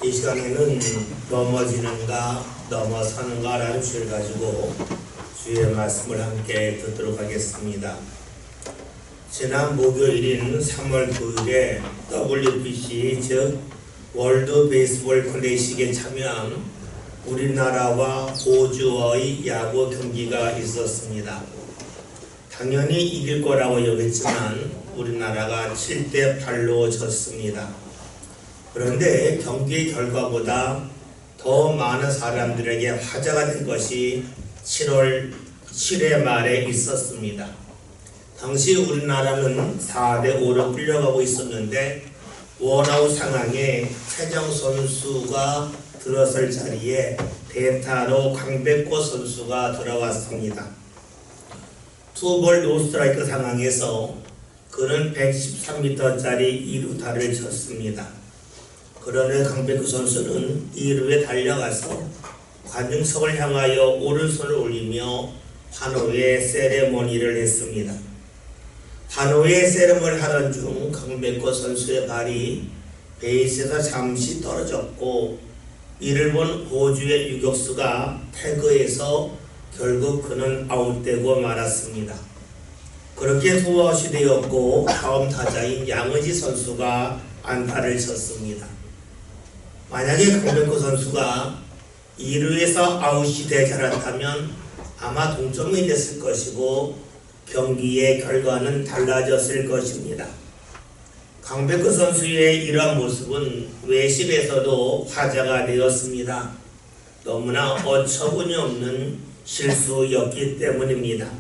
이 시간에는 넘어지는가 넘어서는가 라는 주제를 가지고 주의 말씀을 함께 듣도록 하겠습니다. 지난 목요일인 3월 9일에 WBC 즉 월드 베이스볼 클래식에 참여한 우리나라와 호주의 야구 경기가 있었습니다. 당연히 이길 거라고 여겼지만 우리나라가 7대8로 졌습니다. 그런데 경기 결과보다 더 많은 사람들에게 화제가 된 것이 7월 7회 말에 있었습니다. 당시 우리나라는 4대5로 끌려가고 있었는데 원아웃 상황에 최정 선수가 들어설 자리에 대타로 강백호 선수가 들어왔습니다. 투볼 노스트라이크 상황에서 그는 113m짜리 2루타를 쳤습니다. 그러나 강백호 선수는 2루에 달려가서 관중석을 향하여 오른손을 올리며 환호의 세레모니를 했습니다. 환호의 세레모니를 하던 중 강백호 선수의 발이 베이스에서 잠시 떨어졌고 이를 본 호주의 유격수가 태그해서 결국 그는 아웃되고 말았습니다. 그렇게 투아웃이 되었고 다음 타자인 양의지 선수가 안타를 쳤습니다. 만약에 강백호 선수가 2루에서 아웃이 되지 않았다면 아마 동점이 됐을 것이고 경기의 결과는 달라졌을 것입니다. 강백호 선수의 이러한 모습은 외신에서도 화제가 되었습니다. 너무나 어처구니 없는 실수였기 때문입니다.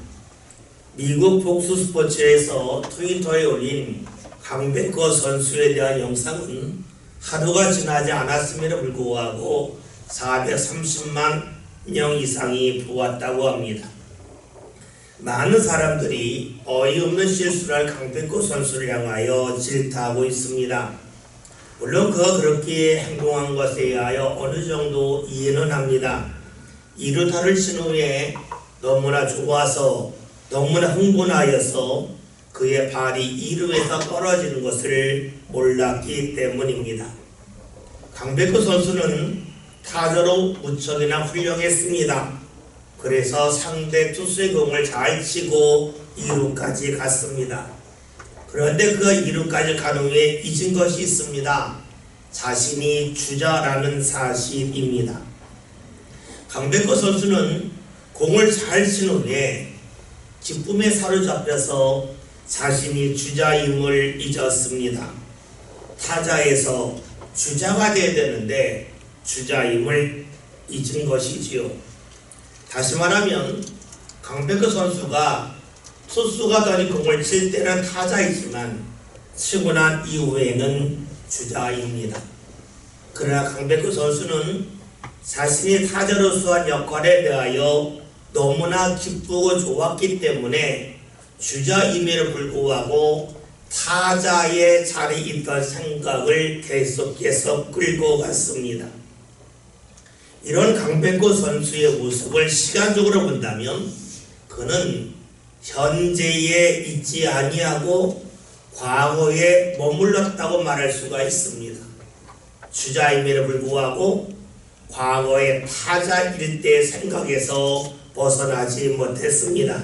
미국 폭스 스포츠에서 트위터에 올린 강백호 선수에 대한 영상은 하루가 지나지 않았음에도 불구하고 430만 명 이상이 보았다고 합니다. 많은 사람들이 어이없는 실수를 할 강백호 선수를 향하여 질타하고 있습니다. 물론 그가 그렇게 행동한 것에 대하여 어느 정도 이해는 합니다. 2루타를 친 후에 너무나 좋아서 너무나 흥분하여서 그의 발이 2루에서 떨어지는 것을 몰랐기 때문입니다. 강백호 선수는 타자로 무척이나 훌륭했습니다. 그래서 상대 투수의 공을 잘 치고 2루까지 갔습니다. 그런데 그 2루까지 간 후에 잊은 것이 있습니다. 자신이 주자라는 사실입니다. 강백호 선수는 공을 잘 친 후에 기쁨에 사로잡혀서 자신이 주자임을 잊었습니다. 타자에서 주자가 되어야 되는데 주자임을 잊은 것이지요. 다시 말하면 강백호 선수가 투수가 던진 공을 칠 때는 타자이지만 치고 난 이후에는 주자입니다. 그러나 강백호 선수는 자신이 타자로서 한 역할에 대하여 너무나 기쁘고 좋았기 때문에 주자임에도 불구하고 타자의 자리에 있던 생각을 계속해서 끌고 갔습니다. 이런 강백호 선수의 모습을 시간적으로 본다면 그는 현재에 있지 아니하고 과거에 머물렀다고 말할 수가 있습니다. 주자임에도 불구하고 과거의 타자일 때의 생각에서 벗어나지 못했습니다.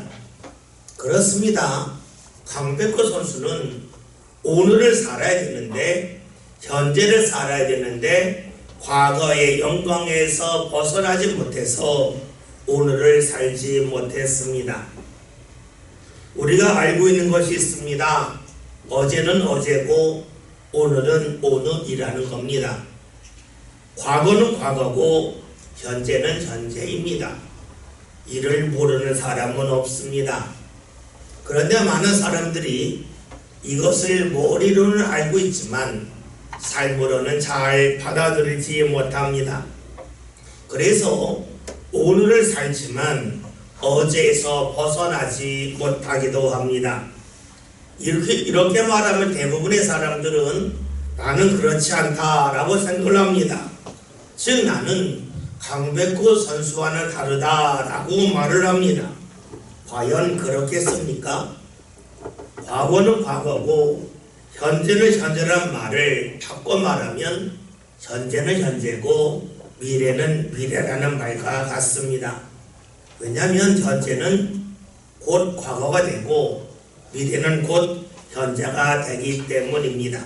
그렇습니다. 강백호 선수는 오늘을 살아야 되는데 현재를 살아야 되는데 과거의 영광에서 벗어나지 못해서 오늘을 살지 못했습니다. 우리가 알고 있는 것이 있습니다. 어제는 어제고 오늘은 오늘이라는 겁니다. 과거는 과거고 현재는 현재입니다. 이를 모르는 사람은 없습니다. 그런데 많은 사람들이 이것을 머리로는 알고 있지만 삶으로는 잘 받아들이지 못합니다. 그래서 오늘을 살지만 어제에서 벗어나지 못하기도 합니다. 이렇게 말하면 대부분의 사람들은 나는 그렇지 않다라고 생각을 합니다. 즉 나는 강백호 선수와는 다르다라고 말을 합니다. 과연 그렇겠습니까? 과거는 과거고 현재는 현재란 말을 바꿔 말하면 현재는 현재고 미래는 미래라는 말과 같습니다. 왜냐하면 현재는 곧 과거가 되고 미래는 곧 현재가 되기 때문입니다.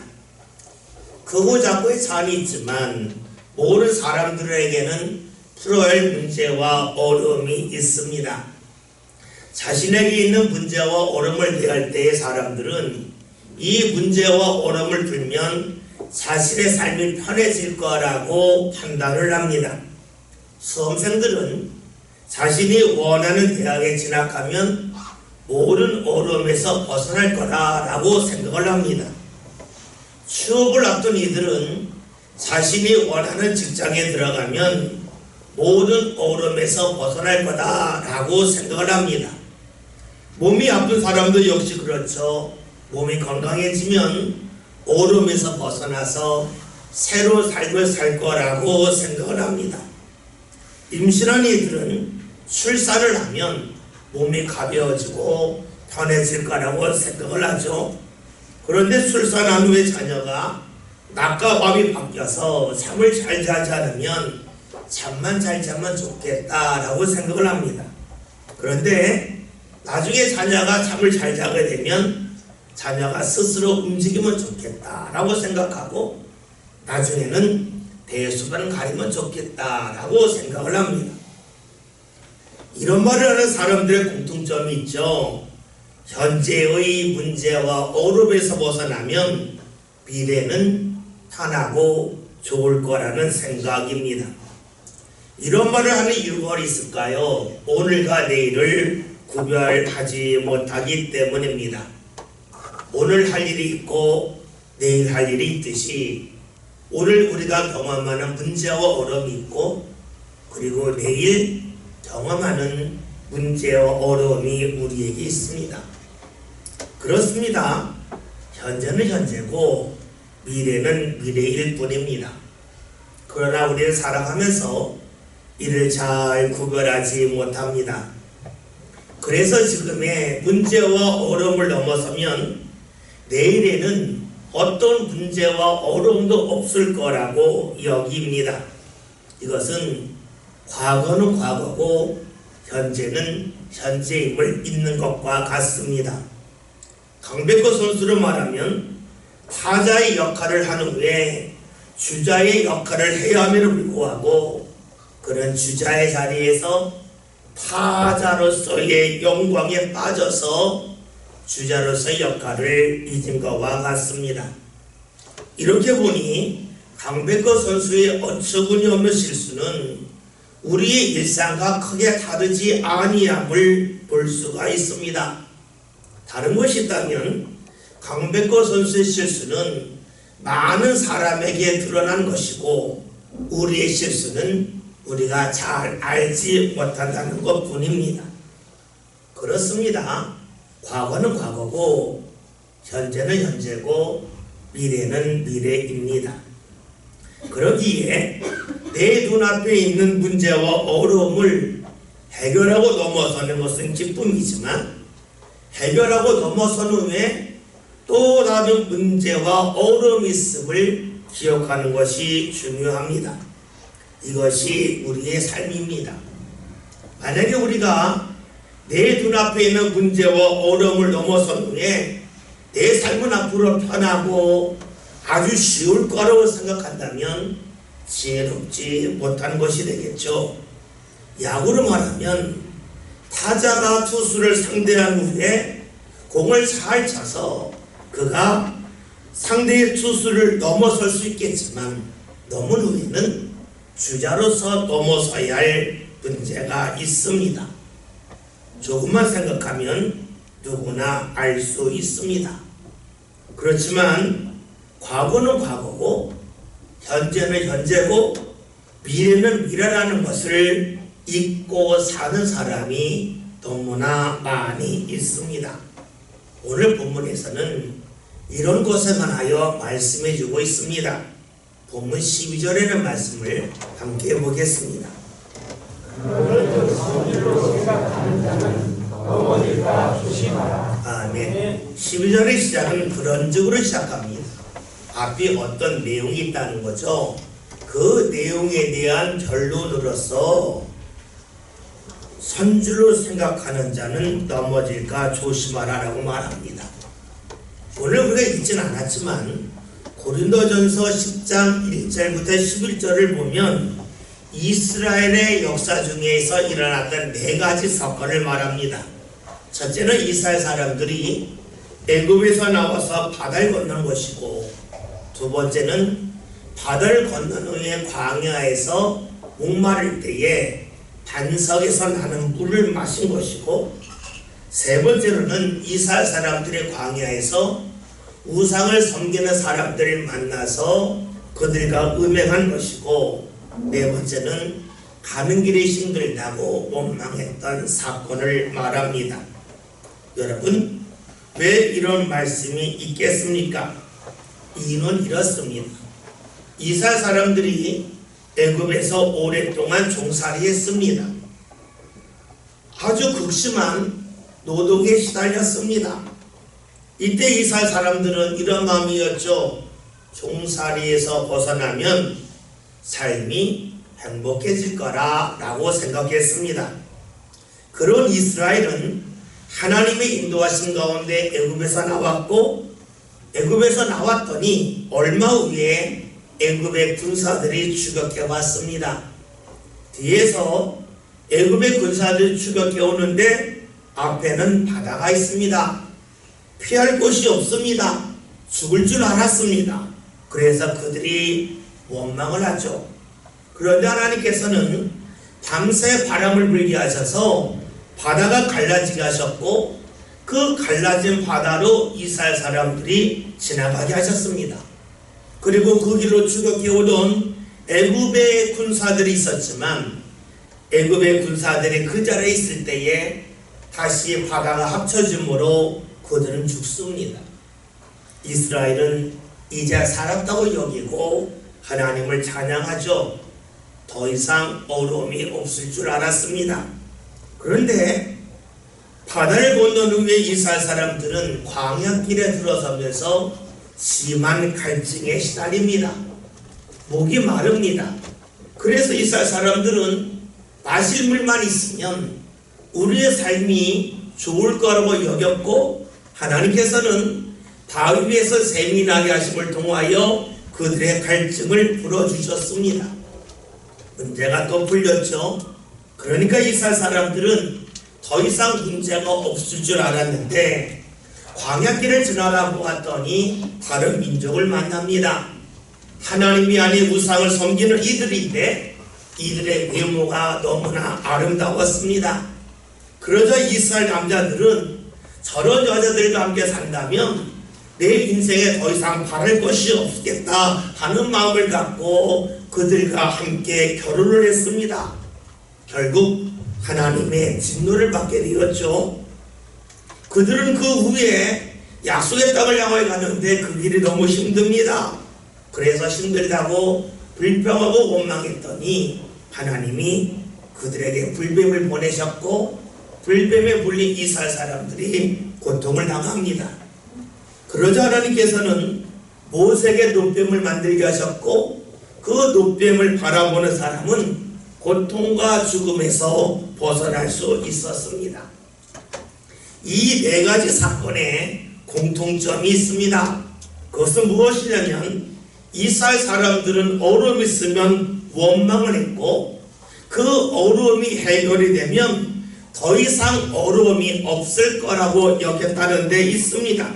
크고 작고의 삶이 있지만 모든 사람들에게는 풀어야 할 문제와 어려움이 있습니다. 자신에게 있는 문제와 어려움을 대할 때의 사람들은 이 문제와 어려움을 들면 자신의 삶이 편해질 거라고 판단을 합니다. 수험생들은 자신이 원하는 대학에 진학하면 모든 어려움에서 벗어날 거라고 생각을 합니다. 취업을 앞둔 이들은 자신이 원하는 직장에 들어가면 모든 어려움에서 벗어날 거다라고 생각을 합니다. 몸이 아픈 사람도 역시 그렇죠. 몸이 건강해지면 어려움에서 벗어나서 새로운 삶을 살 거라고 생각을 합니다. 임신한 이들은 출산을 하면 몸이 가벼워지고 편해질 거라고 생각을 하죠. 그런데 출산한 후에 자녀가 낮과 밤이 바뀌어서 잠을 잘 자지 않으면 잠만 잘 자면 좋겠다라고 생각을 합니다. 그런데 나중에 자녀가 잠을 잘 자게 되면 자녀가 스스로 움직이면 좋겠다라고 생각하고 나중에는 대수반 가리면 좋겠다라고 생각을 합니다. 이런 말을 하는 사람들의 공통점이 있죠. 현재의 문제와 어려움에서 벗어나면 미래는 편하고 좋을 거라는 생각입니다. 이런 말을 하는 이유가 있을까요? 오늘과 내일을 구별하지 못하기 때문입니다. 오늘 할 일이 있고 내일 할 일이 있듯이 오늘 우리가 경험하는 문제와 어려움이 있고 그리고 내일 경험하는 문제와 어려움이 우리에게 있습니다. 그렇습니다. 현재는 현재고 미래는 미래일 뿐입니다. 그러나 우리는 살아가면서 이를 잘 구별하지 못합니다. 그래서 지금의 문제와 어려움을 넘어서면 내일에는 어떤 문제와 어려움도 없을 거라고 여깁니다. 이것은 과거는 과거고 현재는 현재임을 믿는 것과 같습니다. 강백호 선수로 말하면 타자의 역할을 한 후에 주자의 역할을 해야 함에도 불구하고 그런 주자의 자리에서 타자로서의 영광에 빠져서 주자로서의 역할을 잊은 것과 같습니다. 이렇게 보니 강백호 선수의 어처구니 없는 실수는 우리의 일상과 크게 다르지 아니함을 볼 수가 있습니다. 다른 것이 있다면 강백호 선수의 실수는 많은 사람에게 드러난 것이고 우리의 실수는 우리가 잘 알지 못한다는 것뿐입니다. 그렇습니다. 과거는 과거고 현재는 현재고 미래는 미래입니다. 그러기에 내 눈앞에 있는 문제와 어려움을 해결하고 넘어서는 것은 기쁨이지만 해결하고 넘어선 후에 또 다른 문제와 어려움이 있음을 기억하는 것이 중요합니다. 이것이 우리의 삶입니다. 만약에 우리가 내 눈앞에 있는 문제와 어려움을 넘어선 후에 내 삶은 앞으로 편하고 아주 쉬울 거라고 생각한다면 지혜롭지 못한 것이 되겠죠. 야구로 말하면 타자가 투수를 상대한 후에 공을 잘 차서 그가 상대의 투수를 넘어설 수 있겠지만 넘은 후에는 주자로서 넘어서야 할 문제가 있습니다. 조금만 생각하면 누구나 알 수 있습니다. 그렇지만 과거는 과거고 현재는 현재고 미래는 미래라는 것을 잊고 사는 사람이 너무나 많이 있습니다. 오늘 본문에서는 이런 것에 관하여 말씀해 주고 있습니다. 본문 12절에는 말씀을 함께 보겠습니다. 아멘. 12절의 시작은 그런 식으로 시작합니다. 앞에 어떤 내용이 있다는 거죠. 내용에 대한 결론으로서 선줄로 생각하는 자는 넘어질까 조심하라라고 말합니다. 오늘 우리가 읽진 않았지만 고린도전서 10장 1절부터 11절을 보면 이스라엘의 역사 중에서 일어났던 4가지 사건을 말합니다. 첫째는 이스라엘 사람들이 애굽에서 나와서 바다를 건너는 것이고, 두 번째는 바다를 건넌 후에 광야에서 목마를 때에 반석에서 나는 물을 마신 것이고, 세 번째로는 이스라엘 사람들의 광야에서 우상을 섬기는 사람들을 만나서 그들과 음행한 것이고, 네 번째는 가는 길이 힘들다고 원망했던 사건을 말합니다. 여러분, 왜 이런 말씀이 있겠습니까? 이유는 이렇습니다. 이스라엘 사람들이 애굽에서 오랫동안 종살이했습니다. 아주 극심한 노동에 시달렸습니다. 이때 이스라엘 사람들은 이런 마음이었죠. 종살이에서 벗어나면 삶이 행복해질 거라 라고 생각했습니다. 그런 이스라엘은 하나님의 인도하신 가운데 애굽에서 나왔고, 애굽에서 나왔더니 얼마 후에 애굽의 군사들이 추격해 왔습니다. 뒤에서 애굽의 군사들이 추격해 오는데 앞에는 바다가 있습니다. 피할 곳이 없습니다. 죽을 줄 알았습니다. 그래서 그들이 원망을 하죠. 그런데 하나님께서는 밤새 바람을 불게 하셔서 바다가 갈라지게 하셨고, 그 갈라진 바다로 이스라엘 사람들이 지나가게 하셨습니다. 그리고 그 길로 추격해 오던 애굽의 군사들이 있었지만, 애굽의 군사들이 그 자리에 있을 때에 다시 바다가 합쳐짐으로 그들은 죽습니다. 이스라엘은 이제 살았다고 여기고 하나님을 찬양하죠. 더 이상 어려움이 없을 줄 알았습니다. 그런데 바다를 건넌 후에 이스라엘 사람들은 광야길에 들어서면서 심한 갈증에 시달립니다. 목이 마릅니다. 그래서 이스라엘 사람들은 마실 물만 있으면 우리의 삶이 좋을 거라고 여겼고, 하나님께서는 바위 위에서 샘이 나게 하심을 통하여 그들의 갈증을 풀어주셨습니다. 문제가 또 풀렸죠. 그러니까 이스라엘 사람들은 더 이상 문제가 없을 줄 알았는데 광야길을 지나다 보았더니 다른 민족을 만납니다. 하나님이 아닌 우상을 섬기는 이들인데 이들의 외모가 너무나 아름다웠습니다. 그러자 이스라엘 남자들은 저런 여자들과 함께 산다면 내 인생에 더 이상 바랄 것이 없겠다 하는 마음을 갖고 그들과 함께 결혼을 했습니다. 결국 하나님의 진노를 받게 되었죠. 그들은 그 후에 약속의 땅을 향해 가는데 그 길이 너무 힘듭니다. 그래서 힘들다고 불평하고 원망했더니 하나님이 그들에게 불뱀을 보내셨고, 불뱀에 물린 이스라엘 사람들이 고통을 당합니다. 그러자 하나님께서는 모세에게 놋뱀을 만들게 하셨고, 그 놋뱀을 바라보는 사람은 고통과 죽음에서 벗어날 수 있었습니다. 이 4가지 사건에 공통점이 있습니다. 그것은 무엇이냐면 이스라엘 사람들은 어려움이 있으면 원망을 했고, 그 어려움이 해결이 되면 더 이상 어려움이 없을 거라고 여겼다는 데 있습니다.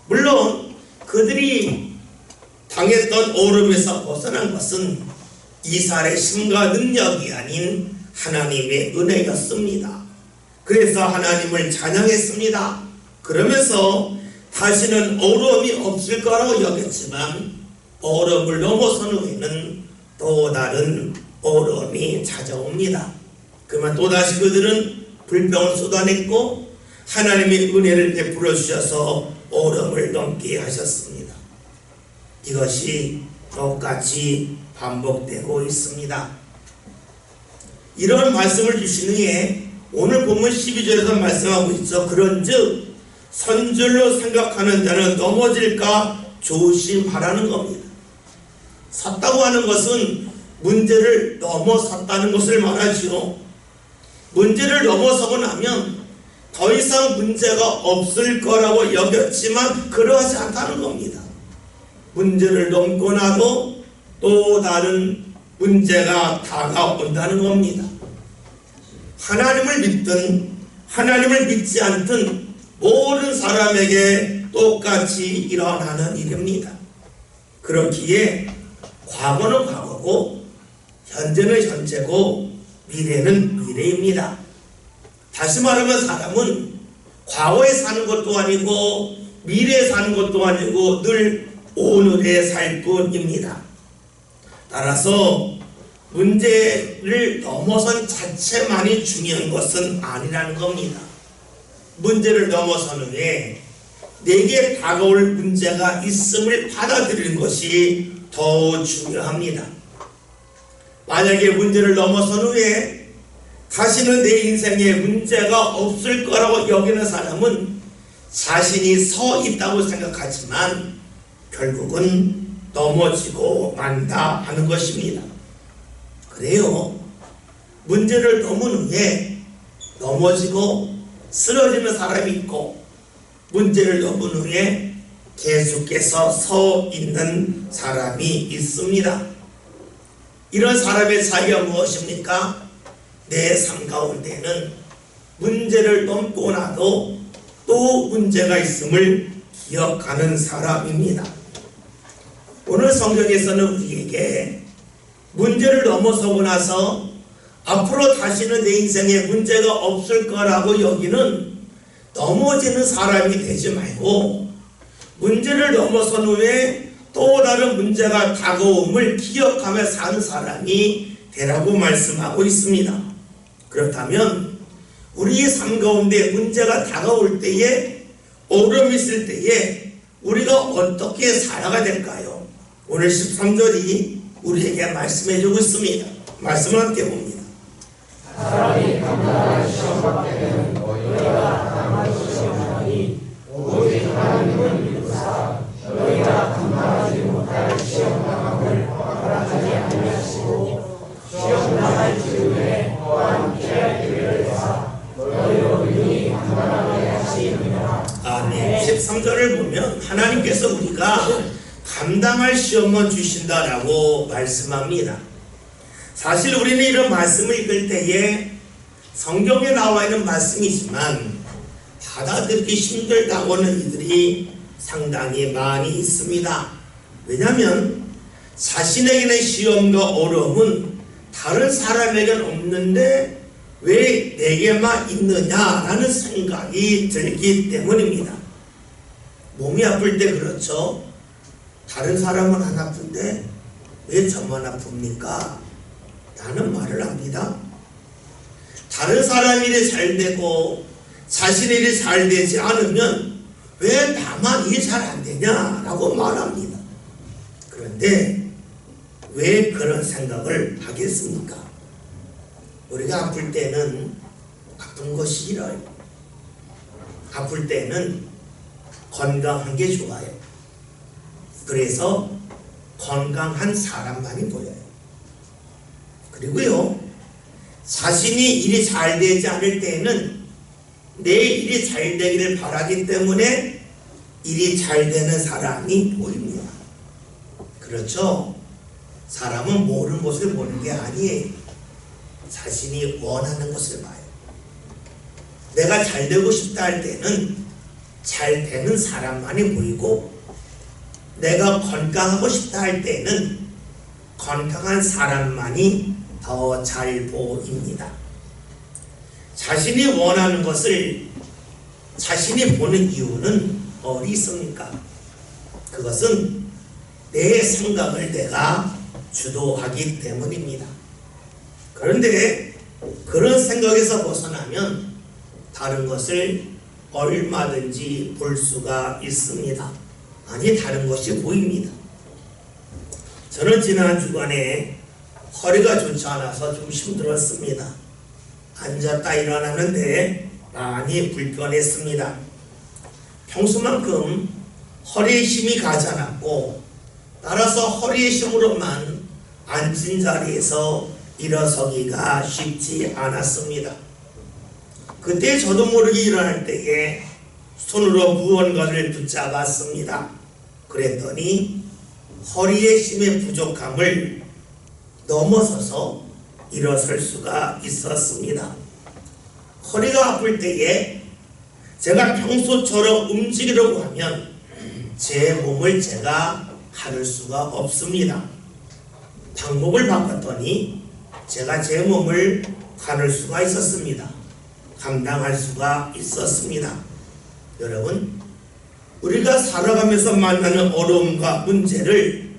물론 그들이 당했던 어려움에서 벗어난 것은 이스라엘의 힘과 능력이 아닌 하나님의 은혜였습니다. 그래서 하나님을 찬양했습니다. 그러면서 다시는 어려움이 없을 거라고 여겼지만 어려움을 넘어선 후에는 또 다른 어려움이 찾아옵니다. 그러면 또다시 그들은 불평을 쏟아냈고 하나님의 은혜를 베풀어 주셔서 어려움을 넘게 하셨습니다. 이것이 똑같이 반복되고 있습니다. 이런 말씀을 주신 후에 오늘 본문 12절에서 말씀하고 있죠. 그런즉 선줄로 생각하는 자는 넘어질까 조심하라는 겁니다. 섰다고 하는 것은 문제를 넘어섰다는 것을 말하지요. 문제를 넘어서고 나면 더 이상 문제가 없을 거라고 여겼지만 그러하지 않다는 겁니다. 문제를 넘고 나도 또 다른 문제가 다가온다는 겁니다. 하나님을 믿든 하나님을 믿지 않든 모든 사람에게 똑같이 일어나는 일입니다. 그렇기에 과거는 과거고 현재는 현재고 미래는 미래입니다. 다시 말하면 사람은 과거에 사는 것도 아니고 미래에 사는 것도 아니고 늘 오늘에 살 뿐입니다. 따라서 문제를 넘어선 자체만이 중요한 것은 아니라는 겁니다. 문제를 넘어선 후에 내게 다가올 문제가 있음을 받아들이는 것이 더 중요합니다. 만약에 문제를 넘어선 후에 다시는 내 인생에 문제가 없을 거라고 여기는 사람은 자신이 서 있다고 생각하지만 결국은 넘어지고 만다 하는 것입니다. 그래요. 문제를 넘은 후에 넘어지고 쓰러지는 사람이 있고 문제를 넘은 후에 계속해서 서 있는 사람이 있습니다. 이런 사람의 차이가 무엇입니까? 내 삶 가운데는 문제를 넘고 나도 또 문제가 있음을 기억하는 사람입니다. 오늘 성경에서는 우리에게 문제를 넘어서고 나서 앞으로 다시는 내 인생에 문제가 없을 거라고 여기는 넘어지는 사람이 되지 말고 문제를 넘어선 후에 또 다른 문제가 다가옴을 기억하며 사는 사람이 되라고 말씀하고 있습니다. 그렇다면 우리의 삶 가운데 문제가 다가올 때에 어려움이 있을 때에 우리가 어떻게 살아가야 될까요? 오늘 13절이 우리에게 말씀해 주고 있습니다. 말씀을 함께 봅니다. 사람이 감당할 시험 받게 되는 너희가 감당할 시험하니 오직 하나님을 믿으사 너희가 감당하지 못할 시험 당함을 허락하지 아니하시고 시험 당할 즈음에 또한 피할 기회를 내사 너희로 능히 감당하게 하시느니라. 아멘. 13절을 보면 하나님께서 우리가 감당할 시험을 주신다라고 말씀합니다. 사실 우리는 이런 말씀을 읽을 때에 성경에 나와 있는 말씀이지만 받아들이기 힘들다고 하는 이들이 상당히 많이 있습니다. 왜냐하면 자신에게는 시험과 어려움은 다른 사람에게는 없는데 왜 내게만 있느냐라는 생각이 들기 때문입니다. 몸이 아플 때 그렇죠. 다른 사람은 안 아픈데 왜 저만 아픕니까? 라는 말을 합니다. 다른 사람 일이 잘 되고 자신 일이 잘 되지 않으면 왜 나만 일이 잘 안 되냐라고 말합니다. 그런데 왜 그런 생각을 하겠습니까? 우리가 아플 때는 아픈 것이 싫어요. 아플 때는 건강한 게 좋아요. 그래서 건강한 사람만이 보여요. 그리고요, 자신이 일이 잘 되지 않을 때에는 내 일이 잘 되기를 바라기 때문에 일이 잘 되는 사람이 보입니다. 그렇죠? 사람은 모르는 것을 보는 게 아니에요. 자신이 원하는 것을 봐요. 내가 잘 되고 싶다 할 때는 잘 되는 사람만이 보이고 내가 건강하고 싶다 할 때는 건강한 사람만이 더 잘 보입니다. 자신이 원하는 것을 자신이 보는 이유는 어디 있습니까? 그것은 내 생각을 내가 주도하기 때문입니다. 그런데 그런 생각에서 벗어나면 다른 것을 얼마든지 볼 수가 있습니다. 아니, 다른 것이 보입니다. 저는 지난 주간에 허리가 좋지 않아서 좀 힘들었습니다. 앉았다 일어나는데 많이 불편했습니다. 평소만큼 허리에 힘이 가지 않았고 따라서 허리의 힘으로만 앉은 자리에서 일어서기가 쉽지 않았습니다. 그때 저도 모르게 일어날 때에 손으로 무언가를 붙잡았습니다. 그랬더니 허리의 힘의 부족함을 넘어서서 일어설 수가 있었습니다. 허리가 아플 때에 제가 평소처럼 움직이려고 하면 제 몸을 제가 가눌 수가 없습니다. 방법을 바꿨더니 제가 제 몸을 가눌 수가 있었습니다. 감당할 수가 있었습니다. 여러분, 우리가 살아가면서 만나는 어려움과 문제를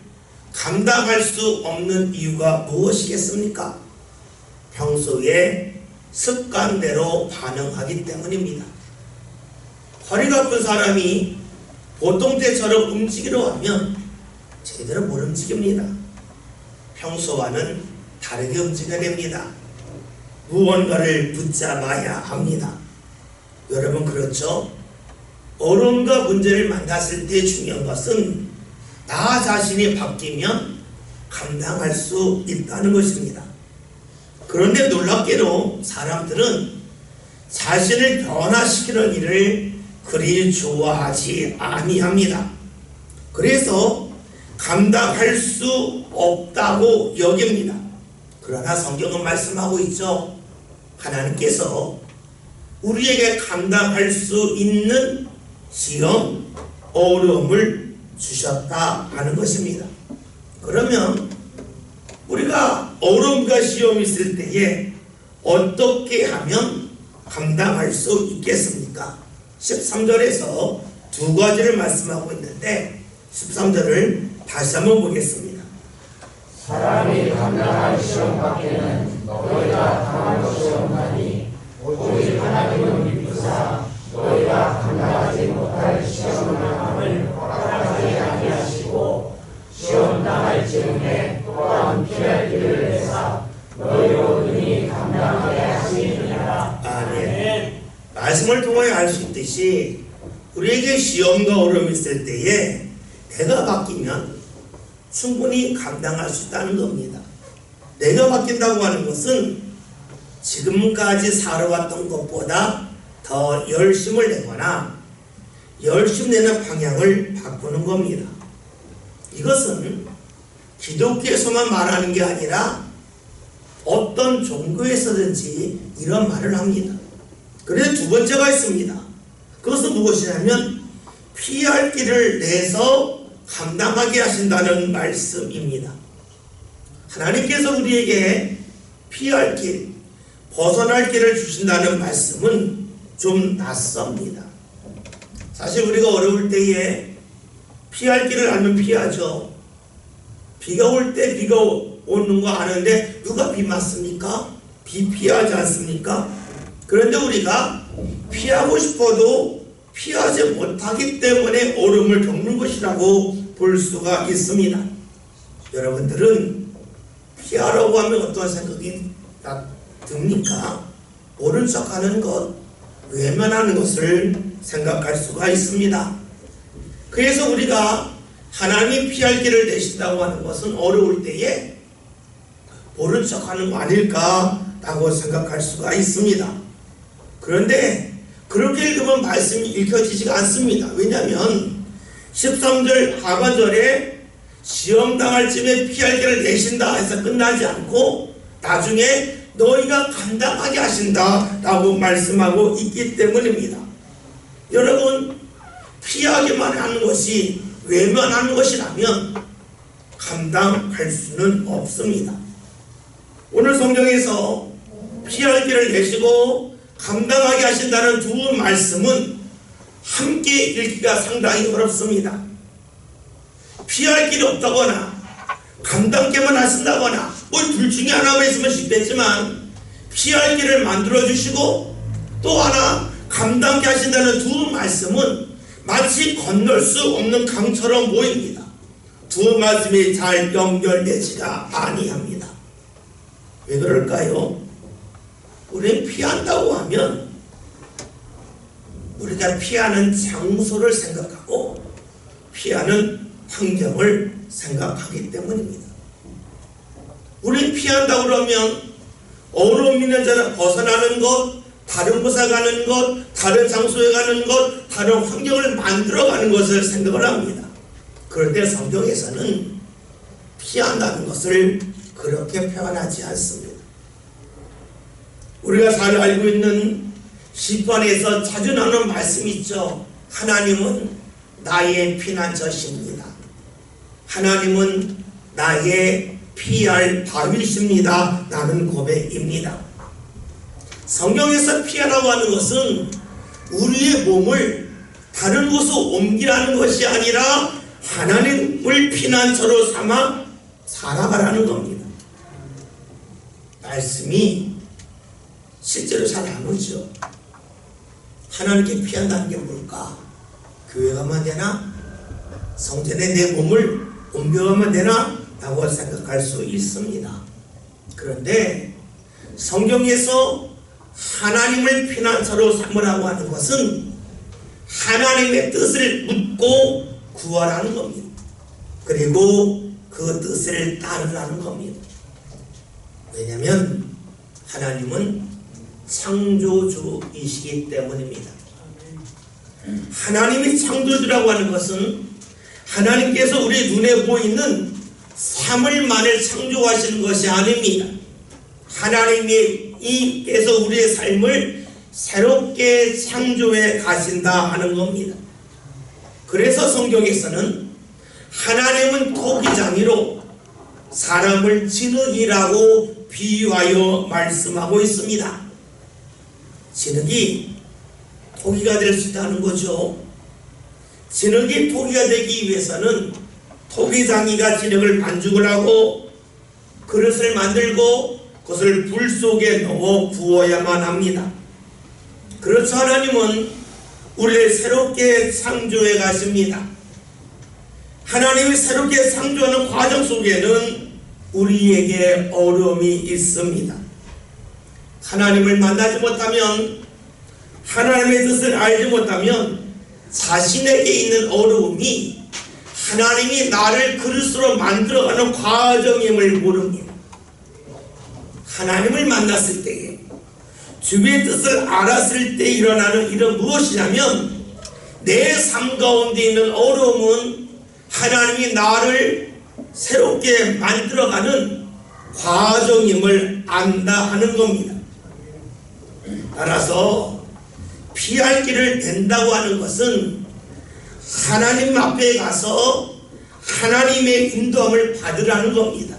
감당할 수 없는 이유가 무엇이겠습니까? 평소에 습관대로 반응하기 때문입니다. 허리가 아픈 사람이 보통 때처럼 움직이려 하면 제대로 못 움직입니다. 평소와는 다르게 움직여야 됩니다. 무언가를 붙잡아야 합니다. 여러분, 그렇죠? 어려움과 문제를 만났을 때 중요한 것은 나 자신이 바뀌면 감당할 수 있다는 것입니다. 그런데 놀랍게도 사람들은 자신을 변화시키는 일을 그리 좋아하지 아니합니다. 그래서 감당할 수 없다고 여깁니다. 그러나 성경은 말씀하고 있죠. 하나님께서 우리에게 감당할 수 있는 시험, 어려움을 주셨다 하는 것입니다. 그러면 우리가 어려움과 시험이 있을 때에 어떻게 하면 감당할 수 있겠습니까? 13절에서 두 가지를 말씀하고 있는데 13절을 다시 한번 보겠습니다. 사람이 감당할 시험 밖에는 너희가 당할 것이 없나니 오직 하나님은 믿으사 너희가 감당하지 못할 시험을 허락하지 아니하시고 시험 당할 즈음에 또한 피할 길을 내사 너희로 능히 감당하게 하시느니라. 아멘. 말씀을 통하여 알 수 있듯이 우리에게 시험과 어려움이 있을 때에 내가 바뀌면 충분히 감당할 수 있다는 겁니다. 내가 바뀐다고 하는 것은 지금까지 살아왔던 것보다 더 열심을 내거나 열심 내는 방향을 바꾸는 겁니다. 이것은 기독교에서만 말하는 게 아니라 어떤 종교에서든지 이런 말을 합니다. 그런데 두 번째가 있습니다. 그것은 무엇이냐면 피할 길을 내서 감당하게 하신다는 말씀입니다. 하나님께서 우리에게 피할 길, 벗어날 길을 주신다는 말씀은 좀 낯섭니다. 사실 우리가 어려울 때에 피할 길을 알면 피하죠. 비가 올 때 비가 오는 거 아는데 누가 비 맞습니까? 비 피하지 않습니까? 그런데 우리가 피하고 싶어도 피하지 못하기 때문에 어려움을 겪는 것이라고 볼 수가 있습니다. 여러분들은 피하라고 하면 어떤 생각이 듭니까? 모른 척하는 것, 외면하는 것을 생각할 수가 있습니다. 그래서 우리가 하나님이 피할 길을 내신다고 하는 것은 어려울 때에 모른 척하는 거 아닐까라고 생각할 수가 있습니다. 그런데 그렇게 읽으면 말씀이 읽혀지지가 않습니다. 왜냐하면 13절 하반절에 시험당할 쯤에 피할 길을 내신다 해서 끝나지 않고 나중에 너희가 감당하게 하신다 라고 말씀하고 있기 때문입니다. 여러분, 피하기만 하는 것이 외면하는 것이라면 감당할 수는 없습니다. 오늘 성경에서 피할 길을 내시고 감당하게 하신다는 두 말씀은 함께 읽기가 상당히 어렵습니다. 피할 길이 없다거나 감당케만 하신다거나 둘 중에 하나만 있으면 쉽겠지만 피할 길을 만들어 주시고 또 하나 감당케 하신다는 두 말씀은 마치 건널 수 없는 강처럼 보입니다. 두 말씀이 잘 연결되지가 아니합니다. 왜 그럴까요? 우리는 피한다고 하면 우리가 피하는 장소를 생각하고 피하는 환경을 생각하기 때문입니다. 우리 피한다 그러면 어려움 있는 자를 벗어나는 것, 다른 곳에 가는 것, 다른 장소에 가는 것, 다른 환경을 만들어가는 것을 생각을 합니다. 그런데 성경에서는 피한다는 것을 그렇게 표현하지 않습니다. 우리가 잘 알고 있는 시편에서 자주 나오는 말씀이 있죠. 하나님은 나의 피난처십니다. 하나님은 나의 피할 바위십니다. 라는 고백입니다. 성경에서 피하라고 하는 것은 우리의 몸을 다른 곳으로 옮기라는 것이 아니라 하나님을 피난처로 삼아 살아가라는 겁니다. 말씀이 실제로 잘 안 오죠. 하나님께 피한다는 게 뭘까? 교회 가면 되나? 성전에 내 몸을 옮겨가면 되나? 라고 생각할 수 있습니다. 그런데 성경에서 하나님을 피난처로 삼으라고 하는 것은 하나님의 뜻을 묻고 구하라는 겁니다. 그리고 그 뜻을 따르라는 겁니다. 왜냐하면 하나님은 창조주이시기 때문입니다. 하나님이 창조주라고 하는 것은 하나님께서 우리 눈에 보이는 사물만을 창조하시는 것이 아닙니다. 하나님께서 우리의 삶을 새롭게 창조해 가신다 하는 겁니다. 그래서 성경에서는 하나님은 토기장이로 사람을 진흙이라고 비유하여 말씀하고 있습니다. 진흙이 토기가 될 수 있다는 거죠. 진흙이 토기가 되기 위해서는 토기장이가 진흙을 반죽을 하고 그릇을 만들고 그것을 불 속에 넣어 구워야만 합니다. 그렇죠. 하나님은 우리를 새롭게 창조해 가십니다. 하나님이 새롭게 창조하는 과정 속에는 우리에게 어려움이 있습니다. 하나님을 만나지 못하면, 하나님의 뜻을 알지 못하면 자신에게 있는 어려움이 하나님이 나를 그릇으로 만들어가는 과정임을 모릅니다. 하나님을 만났을 때에, 주의 뜻을 알았을 때 일어나는 일은 무엇이냐면, 내 삶 가운데 있는 어려움은 하나님이 나를 새롭게 만들어가는 과정임을 안다 하는 겁니다. 따라서 피할 길을 낸다고 하는 것은 하나님 앞에 가서 하나님의 인도함을 받으라는 겁니다.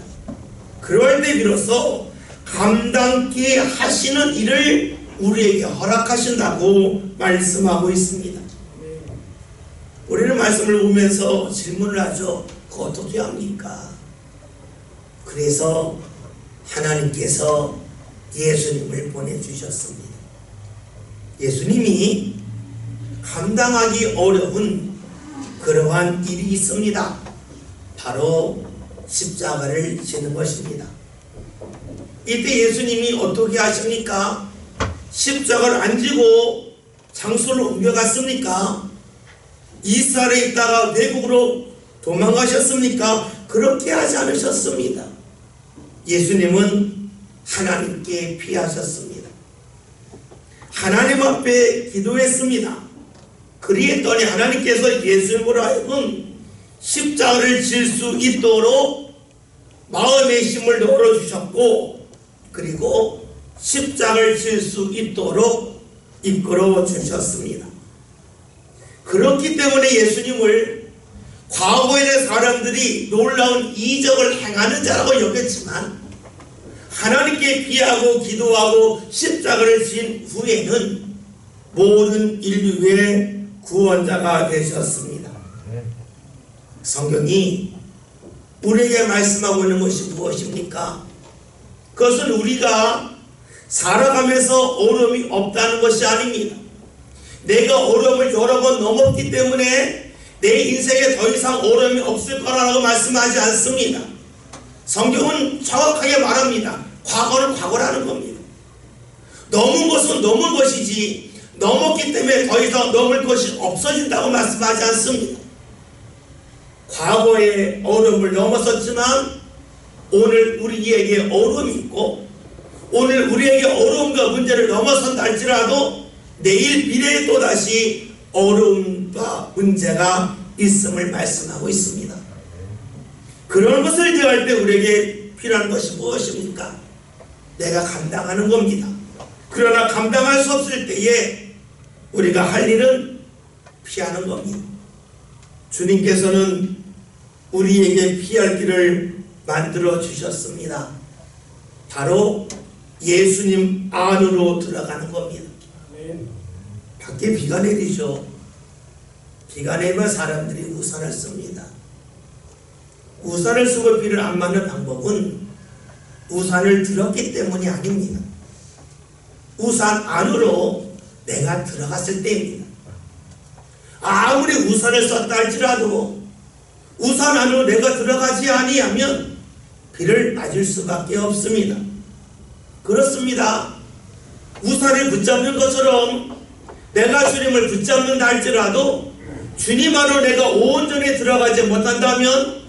그럴 때 비로소 감당케 하시는 일을 우리에게 허락하신다고 말씀하고 있습니다. 우리는 말씀을 보면서 질문을 하죠. 그거 어떻게 합니까? 그래서 하나님께서 예수님을 보내주셨습니다. 예수님이 감당하기 어려운 그러한 일이 있습니다. 바로 십자가를 지는 것입니다. 이때 예수님이 어떻게 하십니까? 십자가를 안 지고 장소를 옮겨갔습니까? 이스라엘에 있다가 외국으로 도망가셨습니까? 그렇게 하지 않으셨습니다. 예수님은 하나님께 피하셨습니다. 하나님 앞에 기도했습니다. 그리했더니 하나님께서 예수님으로 하여금 십자가를 질 수 있도록 마음의 힘을 넣어주셨고, 그리고 십자가를 질 수 있도록 이끌어 주셨습니다. 그렇기 때문에 예수님을 과거에는 사람들이 놀라운 이적을 행하는 자라고 여겼지만, 하나님께 비하고 기도하고 십자가를 진 후에는 모든 인류의 구원자가 되셨습니다. 성경이 우리에게 말씀하고 있는 것이 무엇입니까? 그것은 우리가 살아가면서 어려움이 없다는 것이 아닙니다. 내가 어려움을 여러 번 넘었기 때문에 내 인생에 더 이상 어려움이 없을 거라고 말씀하지 않습니다. 성경은 정확하게 말합니다. 과거는 과거라는 겁니다. 넘은 것은 넘은 것이지, 넘었기 때문에 더 이상 넘을 것이 없어진다고 말씀하지 않습니다. 과거의 어려움을 넘었었지만 오늘 우리에게 어려움이 있고 오늘 우리에게 어려움과 문제를 넘어선다 할지라도 내일 미래에 또다시 어려움과 문제가 있음을 말씀하고 있습니다. 그런 것을 대할 때 우리에게 필요한 것이 무엇입니까? 내가 감당하는 겁니다. 그러나 감당할 수 없을 때에 우리가 할 일은 피하는 겁니다. 주님께서는 우리에게 피할 길을 만들어 주셨습니다. 바로 예수님 안으로 들어가는 겁니다. 밖에 비가 내리죠. 비가 내면 사람들이 우산을 씁니다. 우산을 쓰고 비를 안 맞는 방법은 우산을 들었기 때문이 아닙니다. 우산 안으로 내가 들어갔을 때입니다. 아무리 우산을 썼다 할지라도 우산 안으로 내가 들어가지 아니하면 비를 맞을 수밖에 없습니다. 그렇습니다. 우산을 붙잡는 것처럼 내가 주님을 붙잡는다 할지라도 주님 안으로 내가 온전히 들어가지 못한다면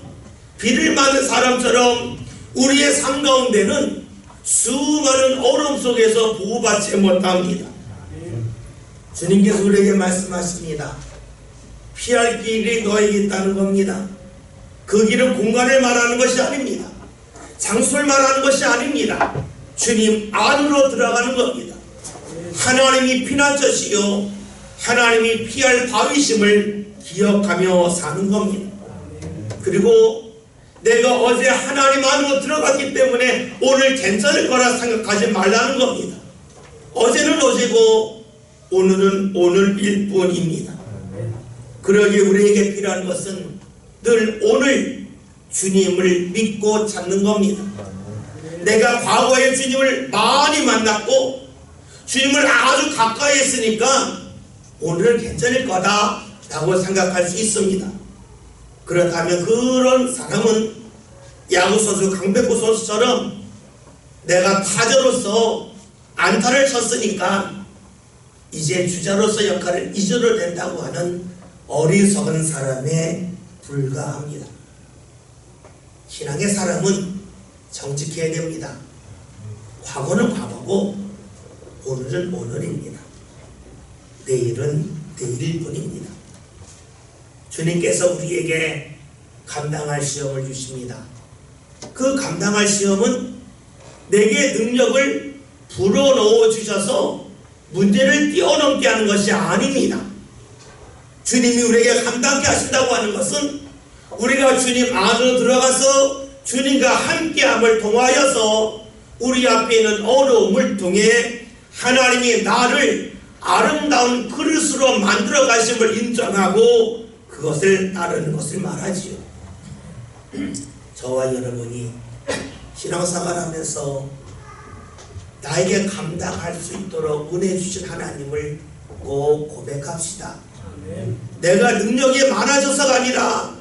비를 맞는 사람처럼 우리의 삶 가운데는 수많은 어려움 속에서 보호받지 못합니다. 주님께서 우리에게 말씀하십니다. 피할 길이 너에게 있다는 겁니다. 그 길은 공간을 말하는 것이 아닙니다. 장소를 말하는 것이 아닙니다. 주님 안으로 들어가는 겁니다. 하나님이 피난처시요 하나님이 피할 바위심을 기억하며 사는 겁니다. 그리고 내가 어제 하나님 안으로 들어갔기 때문에 오늘 괜찮을 거라 생각하지 말라는 겁니다. 어제는 어제고 오늘은 오늘일 뿐입니다. 그러기에 우리에게 필요한 것은 늘 오늘 주님을 믿고 찾는 겁니다. 내가 과거에 주님을 많이 만났고 주님을 아주 가까이 했으니까 오늘은 괜찮을 거다 라고 생각할 수 있습니다. 그렇다면 그런 사람은 야구선수 강백호 선수처럼 내가 타자로서 안타를 쳤으니까 이제 주자로서 역할을 잊어도 된다고 하는 어리석은 사람에 불과합니다. 신앙의 사람은 정직해야 됩니다. 과거는 과거고 오늘은 오늘입니다. 내일은 내일일 뿐입니다. 주님께서 우리에게 감당할 시험을 주십니다. 그 감당할 시험은 내게 능력을 불어넣어 주셔서 문제를 뛰어넘게 하는 것이 아닙니다. 주님이 우리에게 감당케 하신다고 하는 것은 우리가 주님 안으로 들어가서 주님과 함께함을 통하여서 우리 앞에 있는 어려움을 통해 하나님이 나를 아름다운 그릇으로 만들어 가심을 인정하고 그것을 따르는 것을 말하지요. 저와 여러분이 신앙생활하면서 나에게 감당할 수 있도록 은혜 주신 하나님을 꼭 고백합시다. 내가 능력이 많아져서가 아니라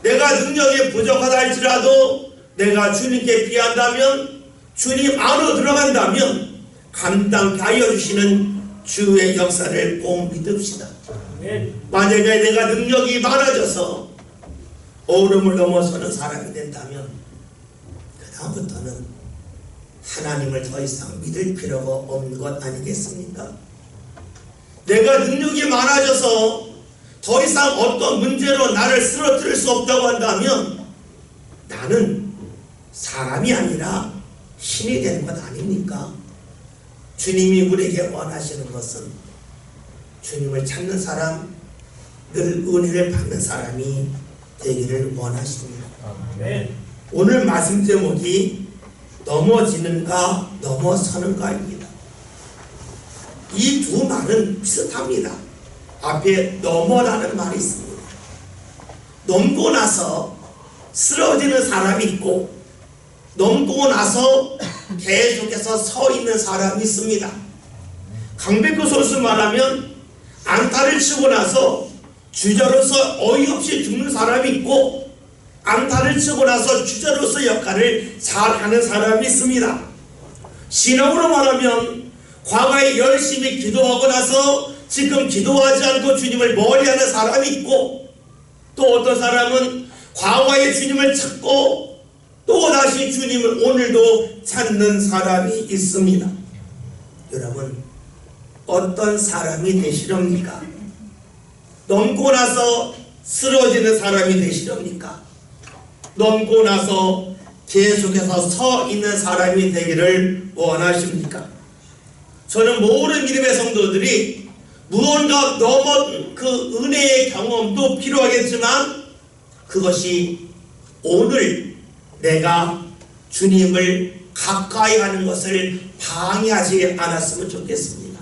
내가 능력이 부족하다 할지라도 내가 주님께 비한다면 주님 안으로 들어간다면 감당케 하여 주시는 주의 역사를 꼭 믿읍시다. 만약에 내가 능력이 많아져서 어려움을 넘어서는 사람이 된다면 그 다음부터는 하나님을 더 이상 믿을 필요가 없는 것 아니겠습니까? 내가 능력이 많아져서 더 이상 어떤 문제로 나를 쓰러뜨릴 수 없다고 한다면 나는 사람이 아니라 신이 되는 것 아닙니까? 주님이 우리에게 원하시는 것은 주님을 찾는 사람, 늘 은혜를 받는 사람이 되기를 원하십니다. 오늘 말씀 제목이 넘어지는가 넘어서는가입니다. 이 두 말은 비슷합니다. 앞에 넘어라는 말이 있습니다. 넘고 나서 쓰러지는 사람이 있고 넘고 나서 계속해서 서 있는 사람이 있습니다. 강백호 선수 말하면 안타를 치고 나서 주자로서 어이없이 죽는 사람이 있고 안타를 치고 나서 주자로서 역할을 잘하는 사람이 있습니다. 신앙으로 말하면 과거에 열심히 기도하고 나서 지금 기도하지 않고 주님을 멀리하는 사람이 있고 또 어떤 사람은 과거에 주님을 찾고 또다시 주님을 오늘도 찾는 사람이 있습니다. 여러분, 어떤 사람이 되시렵니까? 넘고 나서 쓰러지는 사람이 되시렵니까? 넘고 나서 계속해서 서 있는 사람이 되기를 원하십니까? 저는 모든 믿음의 성도들이 무언가 넘은 그 은혜의 경험도 필요하겠지만 그것이 오늘 내가 주님을 가까이 하는 것을 방해하지 않았으면 좋겠습니다.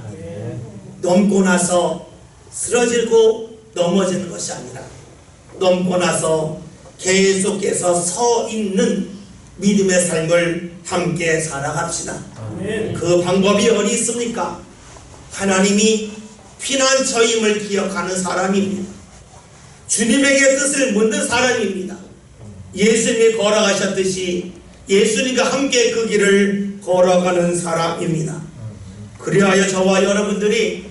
넘고 나서 쓰러지고 넘어지는 것이 아니라 넘고 나서 계속해서 서 있는 믿음의 삶을 함께 살아갑시다. 그 방법이 어디 있습니까? 하나님이 피난처임을 기억하는 사람입니다. 주님에게 뜻을 묻는 사람입니다. 예수님이 걸어가셨듯이 예수님과 함께 그 길을 걸어가는 사람입니다. 그리하여 저와 여러분들이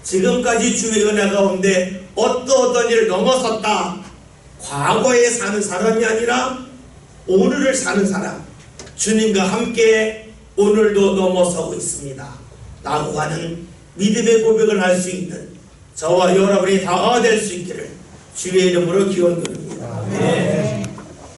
지금까지 주의 은혜 가운데 어떤 일을 넘어섰다, 과거에 사는 사람이 아니라 오늘을 사는 사람, 주님과 함께 오늘도 넘어서고 있습니다 라고 하는 믿음의 고백을 할 수 있는 저와 여러분이 다 될 수 있기를 주의 이름으로 기원드립니다.